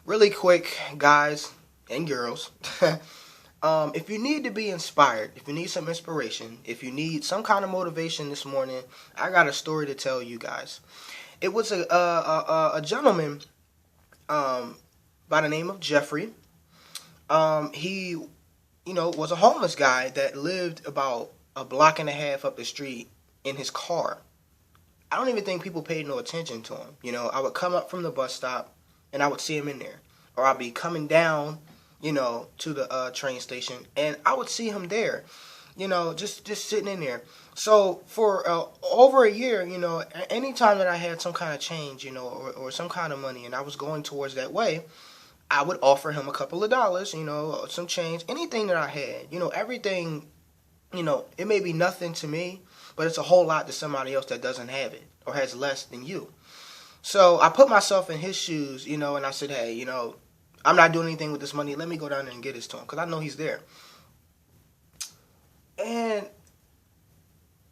Really quick, guys and girls. If you need to be inspired, if you need some inspiration, if you need some kind of motivation this morning, I got a story to tell you guys. It was a gentleman um, by the name of Jeffrey. He, was a homeless guy that lived about a block and a half up the street in his car. I don't even think people paid no attention to him. I would come up from the bus stop and I would see him in there. Or I'd be coming down, to the train station and I would see him there, just sitting in there. So for over a year, anytime that I had some kind of change, or some kind of money and I was going towards that way, I would offer him a couple of dollars, some change, anything that I had, everything, it may be nothing to me, but it's a whole lot to somebody else that doesn't have it or has less than you. So I put myself in his shoes, and I said, hey, I'm not doing anything with this money. Let me go down there and get this to him because I know he's there. And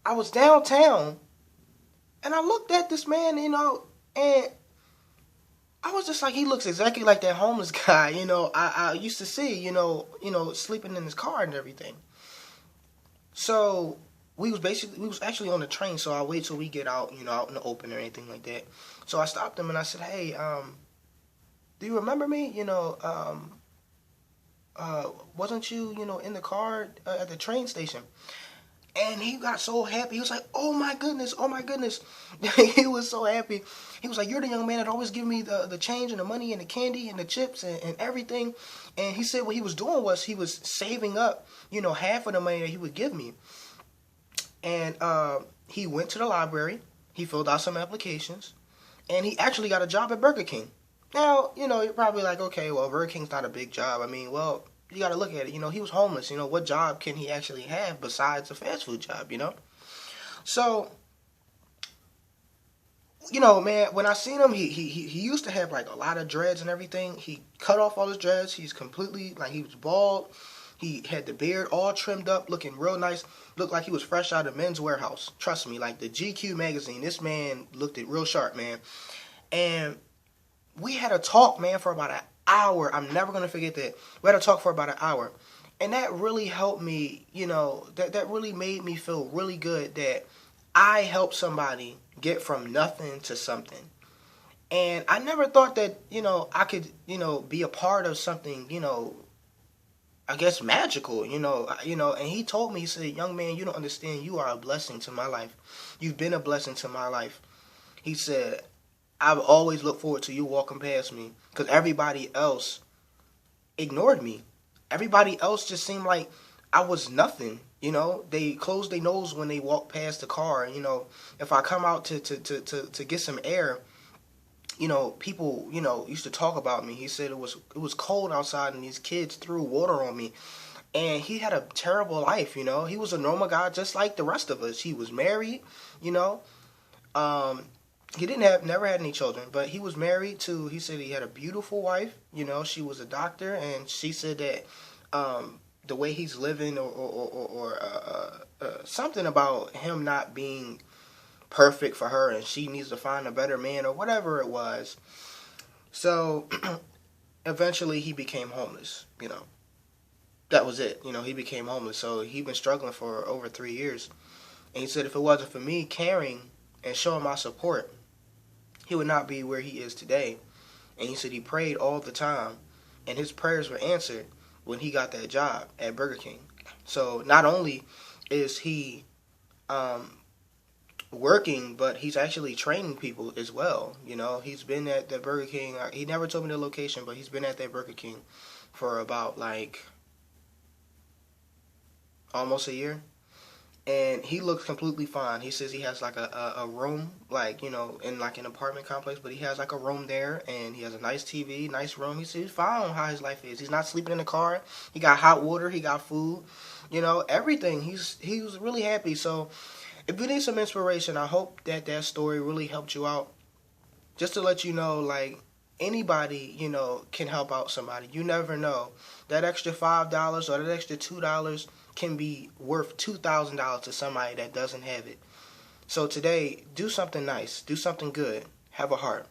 I was downtown and I looked at this man, and I was just like, he looks exactly like that homeless guy, I used to see, sleeping in his car and everything. So we was actually on the train, so I wait till we get out, out in the open or anything like that. So I stopped him and I said, hey, do you remember me? Wasn't you, in the car at the train station? And he got so happy. He was like, oh my goodness, oh my goodness. He was so happy. He was like, you're the young man that always give me the change and the money and the candy and the chips and everything. And he said what he was doing was he was saving up, half of the money that he would give me. And he went to the library. He filled out some applications. And he actually got a job at Burger King. Now, you're probably like, okay, well, Burger King's not a big job. I mean, well, you got to look at it. He was homeless. What job can he actually have besides a fast food job, So, man, when I seen him, he used to have, like, a lot of dreads and everything. He cut off all his dreads. He's completely, like, he was bald. He had the beard all trimmed up, looking real nice. Looked like he was fresh out of Men's Warehouse. Trust me, like the GQ magazine, this man looked it real sharp, man. And we had a talk, man, for about an hour. I'm never going to forget that. We had a talk for about an hour. And that really helped me, that really made me feel really good that I helped somebody get from nothing to something. And I never thought that, I could, be a part of something, I guess magical, and he told me, he said, young man, you don't understand. You are a blessing to my life. You've been a blessing to my life. He said, I've always looked forward to you walking past me because everybody else ignored me. Everybody else just seemed like I was nothing. They closed their nose when they walked past the car. If I come out to get some air, people, used to talk about me. He said it was cold outside and these kids threw water on me. And he had a terrible life, He was a normal guy just like the rest of us. He was married, he never had any children, but he was married to, he said he had a beautiful wife, she was a doctor, and she said that the way he's living or something about him not being perfect for her and she needs to find a better man or whatever it was. So eventually he became homeless, That was it, he became homeless. So he'd been struggling for over 3 years. And he said if it wasn't for me caring and showing my support, he would not be where he is today. And he said he prayed all the time, and his prayers were answered when he got that job at Burger King. So not only is he working, but he's actually training people as well. He's been at the Burger King. He never told me the location, but he's been at that Burger King for about like almost a year. And he looks completely fine. He says he has like a room, like, in like an apartment complex, but he has like a room there and he has a nice TV, nice room. He says he's fine on how his life is. He's not sleeping in the car. He got hot water. He got food, everything. He was really happy. So if you need some inspiration, I hope that story really helped you out. Just to let you know, like, anybody, can help out somebody. You never know. That extra $5 or that extra $2 can be worth $2,000 to somebody that doesn't have it. So today, do something nice. Do something good. Have a heart.